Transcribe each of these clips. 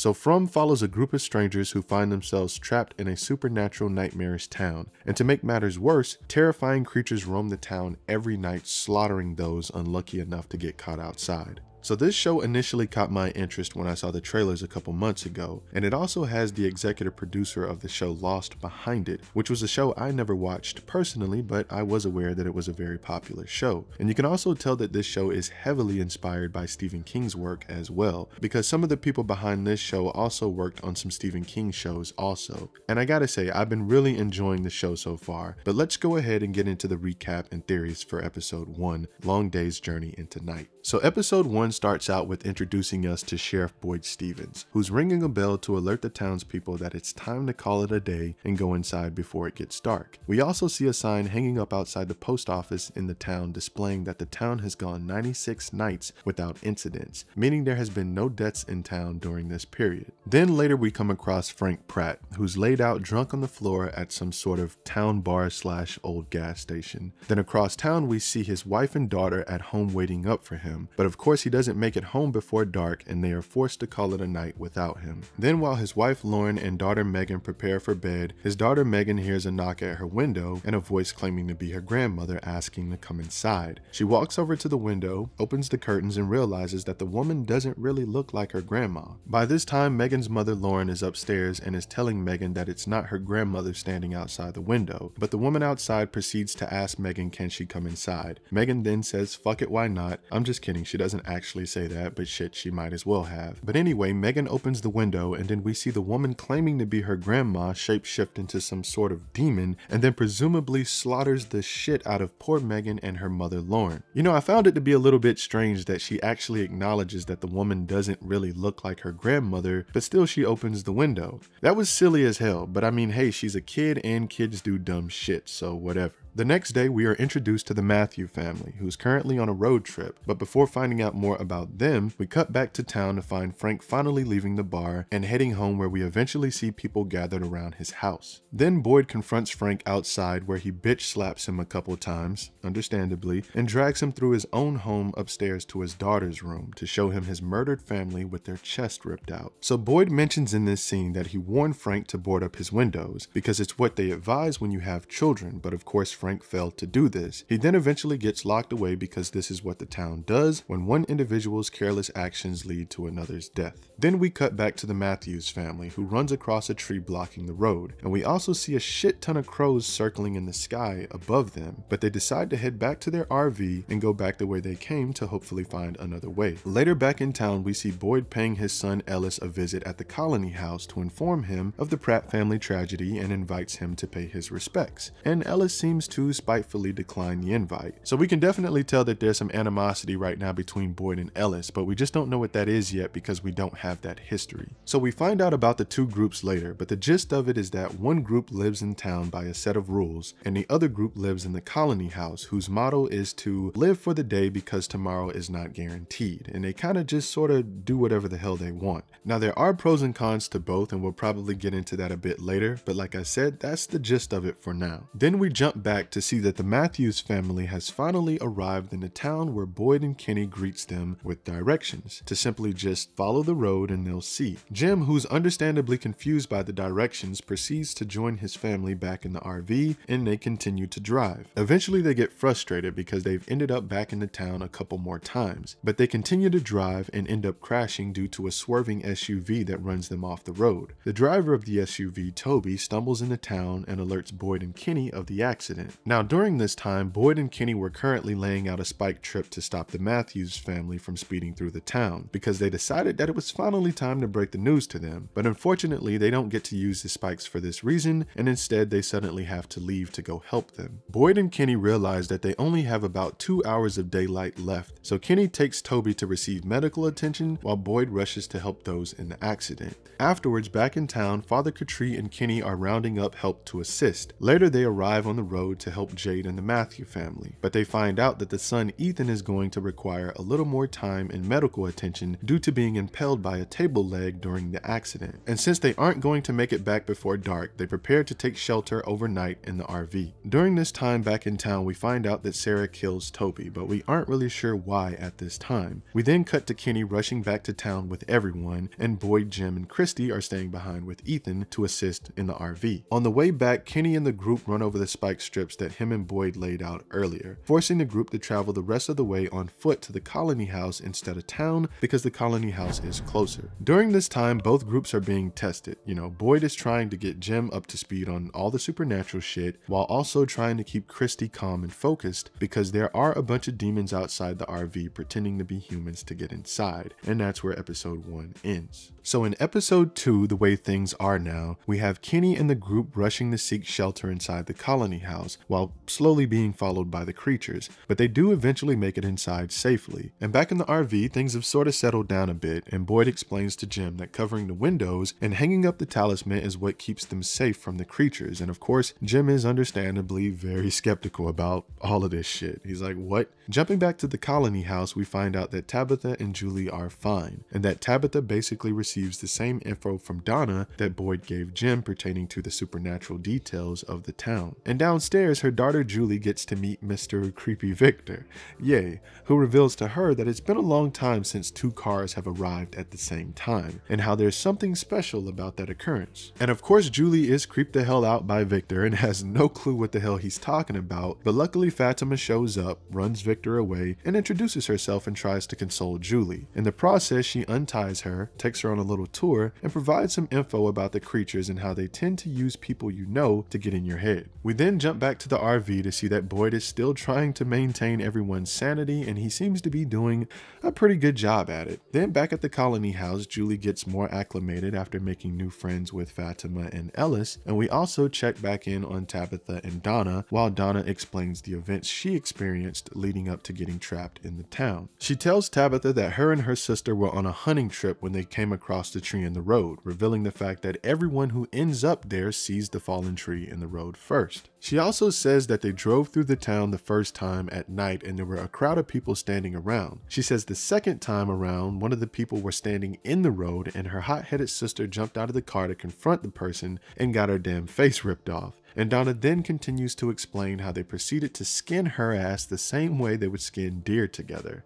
So From follows a group of strangers who find themselves trapped in a supernatural nightmarish town, and to make matters worse, terrifying creatures roam the town every night, slaughtering those unlucky enough to get caught outside. So this show initially caught my interest when I saw the trailers a couple months ago, and it also has the executive producer of the show Lost behind it, which was a show I never watched personally, but I was aware that it was a very popular show. And you can also tell that this show is heavily inspired by Stephen King's work as well, because some of the people behind this show also worked on some Stephen King shows also. And I gotta say, I've been really enjoying the show so far, but let's go ahead and get into the recap and theories for episode 1, Long Day's Journey into Night. So episode 1 starts out with introducing us to Sheriff Boyd Stevens, who's ringing a bell to alert the townspeople that it's time to call it a day and go inside before it gets dark. We also see a sign hanging up outside the post office in the town displaying that the town has gone 96 nights without incidents, meaning there has been no deaths in town during this period. Then later we come across Frank Pratt, who's laid out drunk on the floor at some sort of town bar / old gas station. Then across town we see his wife and daughter at home waiting up for him, but of course he doesn't make it home before dark and they are forced to call it a night without him. Then while his wife Lauren and daughter Megan prepare for bed, his daughter Megan hears a knock at her window and a voice claiming to be her grandmother asking to come inside. She walks over to the window, opens the curtains, and realizes that the woman doesn't really look like her grandma. By this time, Megan's mother Lauren is upstairs and is telling Megan that it's not her grandmother standing outside the window, but the woman outside proceeds to ask Megan can she come inside. Megan then says fuck it, why not? I'm just kidding, she doesn't actually say that, but shit, she might as well have. But anyway, Megan opens the window and then we see the woman claiming to be her grandma shapeshift into some sort of demon and then presumably slaughters the shit out of poor Megan and her mother Lauren. You know, I found it to be a little bit strange that she actually acknowledges that the woman doesn't really look like her grandmother, but still she opens the window. That was silly as hell, but I mean, hey, she's a kid and kids do dumb shit, so whatever. The next day, we are introduced to the Matthew family, who's currently on a road trip, but before finding out more about them, we cut back to town to find Frank finally leaving the bar and heading home, where we eventually see people gathered around his house. Then Boyd confronts Frank outside, where he bitch slaps him a couple times, understandably, and drags him through his own home upstairs to his daughter's room to show him his murdered family with their chest ripped out. So Boyd mentions in this scene that he warned Frank to board up his windows, because it's what they advise when you have children, but of course Frank failed to do this. He then eventually gets locked away because this is what the town does when one individual's careless actions lead to another's death. Then we cut back to the Matthews family, who runs across a tree blocking the road, and we also see a shit ton of crows circling in the sky above them, but they decide to head back to their RV and go back the way they came to hopefully find another way. Later back in town, we see Boyd paying his son Ellis a visit at the Colony House to inform him of the Pratt family tragedy and invites him to pay his respects, and Ellis seems to spitefully decline the invite. So we can definitely tell that there's some animosity right now between Boyd and Ellis, but we just don't know what that is yet because we don't have that history. So we find out about the two groups later, but the gist of it is that one group lives in town by a set of rules, and the other group lives in the Colony House, whose motto is to live for the day because tomorrow is not guaranteed, and they kind of just sort of do whatever the hell they want. Now there are pros and cons to both, and we'll probably get into that a bit later, but like I said, that's the gist of it for now. Then we jump back to see that the Matthews family has finally arrived in the town, where Boyd and Kenny greets them with directions to simply just follow the road and they'll see. Jim, who's understandably confused by the directions, proceeds to join his family back in the RV and they continue to drive. Eventually they get frustrated because they've ended up back in the town a couple more times, but they continue to drive and end up crashing due to a swerving SUV that runs them off the road. The driver of the SUV, Toby, stumbles into town and alerts Boyd and Kenny of the accident. Now during this time, Boyd and Kenny were currently laying out a spike trip to stop the Matthews family from speeding through the town, because they decided that it was finally time to break the news to them, but unfortunately they don't get to use the spikes for this reason, and instead they suddenly have to leave to go help them. Boyd and Kenny realize that they only have about 2 hours of daylight left, so Kenny takes Toby to receive medical attention while Boyd rushes to help those in the accident. Afterwards, back in town, Father Catri and Kenny are rounding up help to assist. Later they arrive on the road to help Jade and the Matthew family, but they find out that the son Ethan is going to require a little more time and medical attention due to being impaled by a table leg during the accident. And since they aren't going to make it back before dark, they prepare to take shelter overnight in the RV. During this time back in town, we find out that Sarah kills Toby, but we aren't really sure why at this time. We then cut to Kenny rushing back to town with everyone, and Boyd, Jim, and Christy are staying behind with Ethan to assist in the RV. On the way back, Kenny and the group run over the spike strips that him and Boyd laid out earlier, forcing the group to travel the rest of the way on foot to the colony house instead of town because the colony house is closer. During this time, both groups are being tested. Boyd is trying to get Jim up to speed on all the supernatural shit while also trying to keep Christy calm and focused because there are a bunch of demons outside the RV pretending to be humans to get inside, and that's where episode 1 ends. So in episode 2, the way things are now, we have Kenny and the group rushing to seek shelter inside the colony house while slowly being followed by the creatures, but they do eventually make it inside safely. And back in the RV, things have sort of settled down a bit, and Boyd explains to Jim that covering the windows and hanging up the talisman is what keeps them safe from the creatures. And of course, Jim is understandably very skeptical about all of this shit. He's like, what? Jumping back to the colony house, we find out that Tabitha and Julie are fine, and that Tabitha basically receives the same info from Donna that Boyd gave Jim pertaining to the supernatural details of the town. And downstairs, her daughter Julie gets to meet Mr. Creepy Victor, yay, who reveals to her that it's been a long time since 2 cars have arrived at the same time, and how there's something special about that occurrence. And of course, Julie is creeped the hell out by Victor and has no clue what the hell he's talking about, but luckily Fatima shows up, runs Victor away, and introduces herself and tries to console Julie. In the process, she unties her, takes her on a little tour, and provides some info about the creatures and how they tend to use people you know to get in your head. We then jump back to the RV to see that Boyd is still trying to maintain everyone's sanity, and he seems to be doing a pretty good job at it. Then back at the colony house, Julie gets more acclimated after making new friends with Fatima and Ellis, and we also check back in on Tabitha and Donna while Donna explains the events she experienced leading up to getting trapped in the town. She tells Tabitha that her and her sister were on a hunting trip when they came across the tree in the road, revealing the fact that everyone who ends up there sees the fallen tree in the road first. She also says that they drove through the town the first time at night and there were a crowd of people standing around. She says the second time around, one of the people were standing in the road and her hot-headed sister jumped out of the car to confront the person and got her damn face ripped off. And Donna then continues to explain how they proceeded to skin her ass the same way they would skin deer together.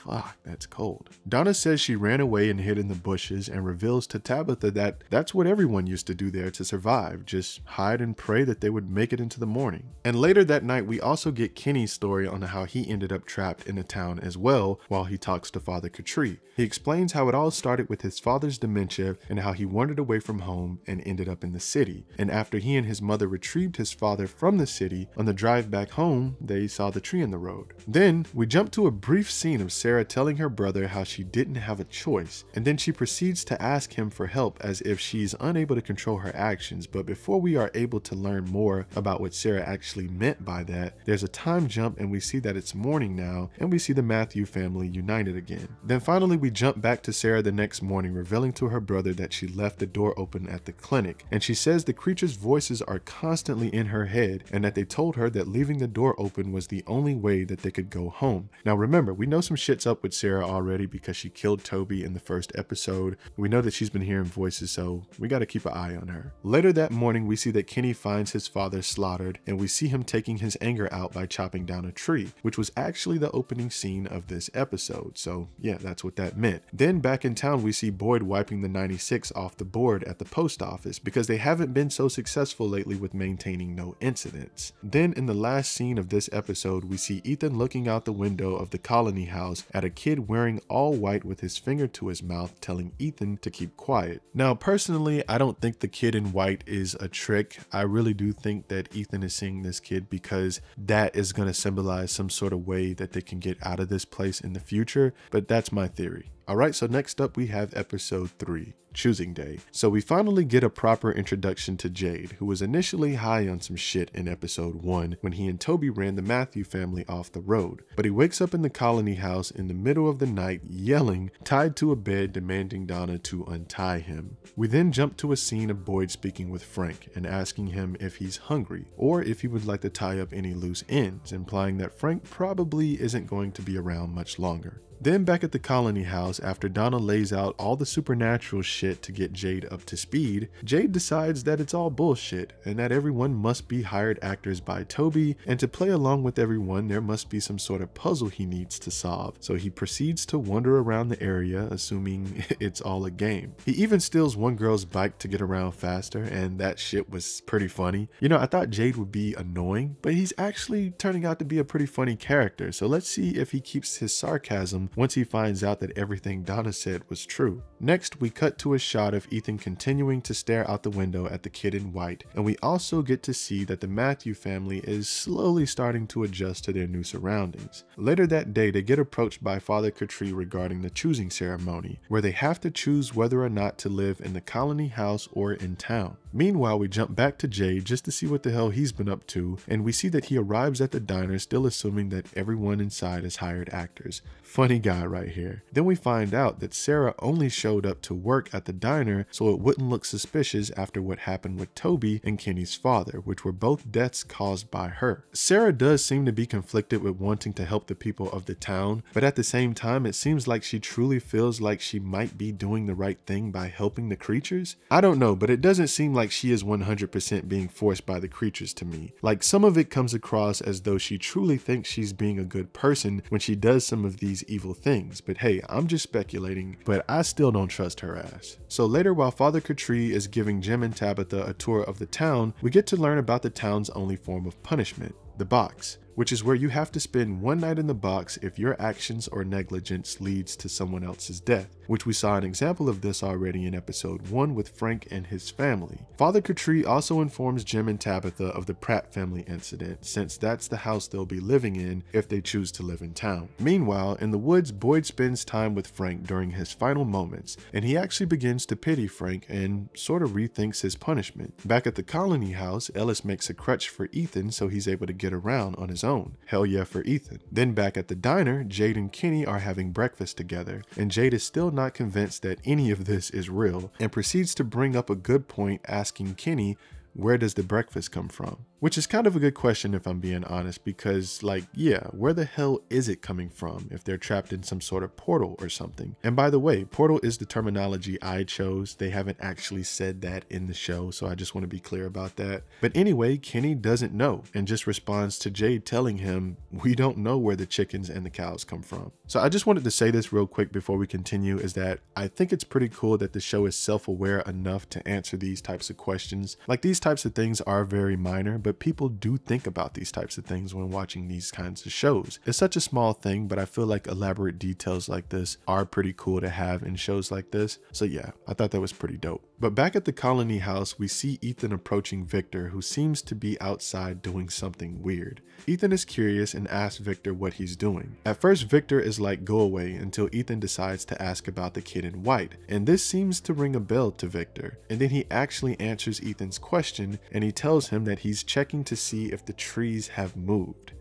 Fuck, that's cold. Donna says she ran away and hid in the bushes and reveals to Tabitha that that's what everyone used to do there to survive, just hide and pray that they would make it into the morning. And later that night, we also get Kenny's story on how he ended up trapped in the town as well while he talks to Father Catri. He explains how it all started with his father's dementia and how he wandered away from home and ended up in the city. And after he and his mother retrieved his father from the city, on the drive back home, they saw the tree in the road. Then we jump to a brief scene of Sarah telling her brother how she didn't have a choice, and then she proceeds to ask him for help as if she's unable to control her actions. But before we are able to learn more about what Sarah actually meant by that, there's a time jump and we see that it's morning now, and we see the Matthew family united again. Then finally we jump back to Sarah the next morning, revealing to her brother that she left the door open at the clinic, and she says the creatures' voices are constantly in her head and that they told her that leaving the door open was the only way that they could go home. Now remember, we know some shit's up with Sarah already because she killed Toby in the first episode. We know that she's been hearing voices, so we got to keep an eye on her. Later that morning, we see that Kenny finds his father slaughtered, and we see him taking his anger out by chopping down a tree, which was actually the opening scene of this episode. So yeah, that's what that meant. Then back in town, we see Boyd wiping the 96 off the board at the post office because they haven't been so successful lately with maintaining no incidents. Then in the last scene of this episode, we see Ethan looking out the window of the colony house at a kid wearing all white with his finger to his mouth telling Ethan to keep quiet. Now personally, I don't think the kid in white is a trick. I really do think that Ethan is seeing this kid because that is going to symbolize some sort of way that they can get out of this place in the future, but that's my theory. Alright, so next up we have episode 3, choosing day. So we finally get a proper introduction to Jade, who was initially high on some shit in episode 1 when he and Toby ran the Matthew family off the road. But he wakes up in the colony house in the middle of the night yelling, tied to a bed, demanding Donna to untie him. We then jump to a scene of Boyd speaking with Frank and asking him if he's hungry or if he would like to tie up any loose ends, implying that Frank probably isn't going to be around much longer. Then back at the colony house, after Donna lays out all the supernatural shit to get Jade up to speed, Jade decides that it's all bullshit and that everyone must be hired actors by Toby, and to play along with everyone there must be some sort of puzzle he needs to solve. So he proceeds to wander around the area, assuming it's all a game. He even steals one girl's bike to get around faster, and that shit was pretty funny. You know, I thought Jade would be annoying, but he's actually turning out to be a pretty funny character, so let's see if he keeps his sarcasm once he finds out that everything Donna said was true. Next, we cut to a shot of Ethan continuing to stare out the window at the kid in white, and we also get to see that the Matthew family is slowly starting to adjust to their new surroundings. Later that day, they get approached by Father Critic regarding the choosing ceremony, where they have to choose whether or not to live in the colony house or in town. Meanwhile, we jump back to Jade just to see what the hell he's been up to, and we see that he arrives at the diner still assuming that everyone inside is hired actors. Funny guy right here. Then we find out that Sarah only showed up to work at the diner so it wouldn't look suspicious after what happened with Toby and Kenny's father, which were both deaths caused by her. Sarah does seem to be conflicted with wanting to help the people of the town, but at the same time it seems like she truly feels like she might be doing the right thing by helping the creatures. I don't know, but it doesn't seem like she is 100% being forced by the creatures to me. Like, some of it comes across as though she truly thinks she's being a good person when she does some of these evil things, but hey, I'm just speculating, but I still don't trust her ass. So later, while Father Critic is giving Jim and Tabitha a tour of the town, we get to learn about the town's only form of punishment, the box, which is where you have to spend one night in the box if your actions or negligence leads to someone else's death, which we saw an example of this already in episode 1 with Frank and his family. Father Critic also informs Jim and Tabitha of the Pratt family incident, since that's the house they'll be living in if they choose to live in town. Meanwhile, in the woods, Boyd spends time with Frank during his final moments, and he actually begins to pity Frank and sort of rethinks his punishment. Back at the colony house, Ellis makes a crutch for Ethan so he's able to get around on his own. Hell yeah for Ethan. Then back at the diner, Jade and Kenny are having breakfast together, and Jade is still not convinced that any of this is real and proceeds to bring up a good point, asking Kenny, where does the breakfast come from? Which is kind of a good question if I'm being honest, because like, yeah, where the hell is it coming from if they're trapped in some sort of portal or something? And by the way, portal is the terminology I chose. They haven't actually said that in the show, so I just want to be clear about that. But anyway, Kenny doesn't know and just responds to Jade telling him, we don't know where the chickens and the cows come from. So I just wanted to say this real quick before we continue, is that I think it's pretty cool that the show is self-aware enough to answer these types of questions. Like, these types of things are very minor, but people do think about these types of things when watching these kinds of shows. It's such a small thing, but I feel like elaborate details like this are pretty cool to have in shows like this. So yeah, I thought that was pretty dope. But back at the colony house, we see Ethan approaching Victor, who seems to be outside doing something weird. Ethan is curious and asks Victor what he's doing. At first, Victor is like, go away, until Ethan decides to ask about the kid in white, and this seems to ring a bell to Victor. And then he actually answers Ethan's question, and he tells him that he's checking to see if the trees have moved.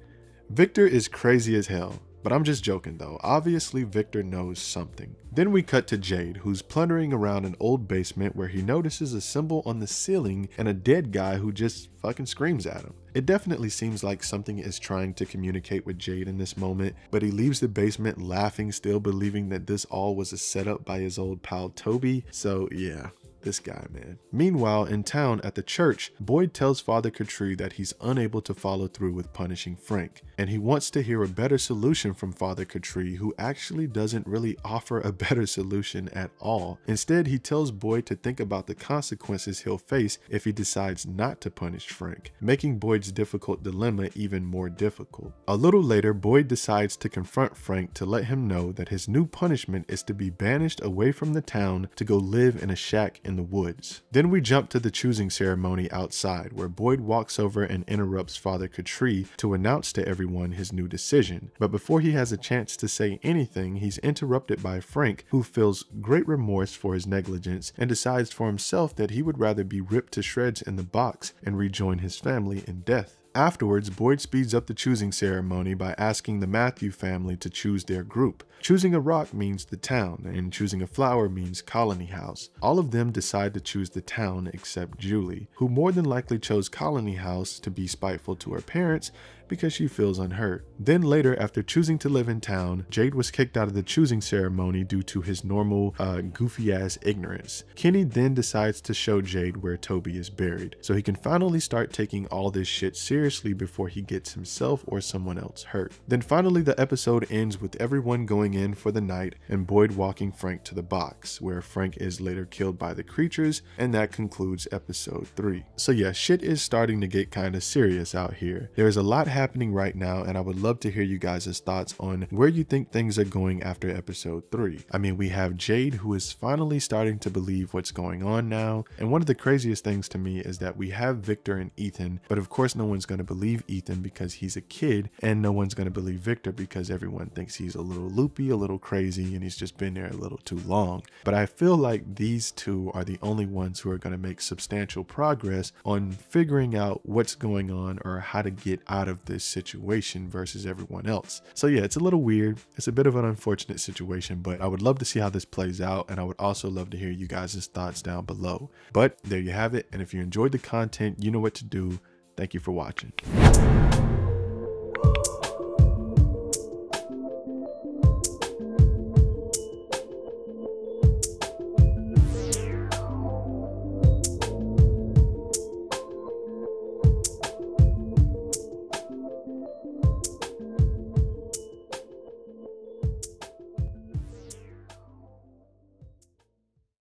Victor is crazy as hell. But I'm just joking though, obviously Victor knows something. Then we cut to Jade, who's plundering around an old basement where he notices a symbol on the ceiling and a dead guy who just fucking screams at him. It definitely seems like something is trying to communicate with Jade in this moment, but he leaves the basement laughing, still believing that this all was a setup by his old pal Toby. So yeah. This guy, man. Meanwhile, in town at the church, Boyd tells Father Critic that he's unable to follow through with punishing Frank, and he wants to hear a better solution from Father Critic, who actually doesn't really offer a better solution at all. Instead, he tells Boyd to think about the consequences he'll face if he decides not to punish Frank, making Boyd's difficult dilemma even more difficult. A little later, Boyd decides to confront Frank to let him know that his new punishment is to be banished away from the town to go live in a shack in the woods. Then we jump to the choosing ceremony outside, where Boyd walks over and interrupts Father Catri to announce to everyone his new decision. But before he has a chance to say anything, he's interrupted by Frank, who feels great remorse for his negligence and decides for himself that he would rather be ripped to shreds in the box and rejoin his family in death. Afterwards, Boyd speeds up the choosing ceremony by asking the Matthew family to choose their group. Choosing a rock means the town, and choosing a flower means Colony House. All of them decide to choose the town except Julie, who more than likely chose Colony House to be spiteful to her parents because she feels unhurt. Then later, after choosing to live in town, Jade was kicked out of the choosing ceremony due to his normal goofy ass ignorance. Kenny then decides to show Jade where Toby is buried, so he can finally start taking all this shit seriously before he gets himself or someone else hurt. Then finally the episode ends with everyone going in for the night and Boyd walking Frank to the box, where Frank is later killed by the creatures, and that concludes episode 3. So yeah, shit is starting to get kind of serious out here. There is a lot happening right now, and I would love to hear you guys' thoughts on where you think things are going after episode 3. I mean, we have Jade, who is finally starting to believe what's going on now, and one of the craziest things to me is that we have Victor and Ethan, but of course no one's going to believe Ethan because he's a kid, and no one's going to believe Victor because everyone thinks he's a little loopy, a little crazy, and he's just been there a little too long. But I feel like these two are the only ones who are going to make substantial progress on figuring out what's going on or how to get out of this situation versus everyone else. So yeah, it's a little weird. It's a bit of an unfortunate situation, but I would love to see how this plays out, and I would also love to hear you guys' thoughts down below. But there you have it, and if you enjoyed the content, you know what to do. Thank you for watching.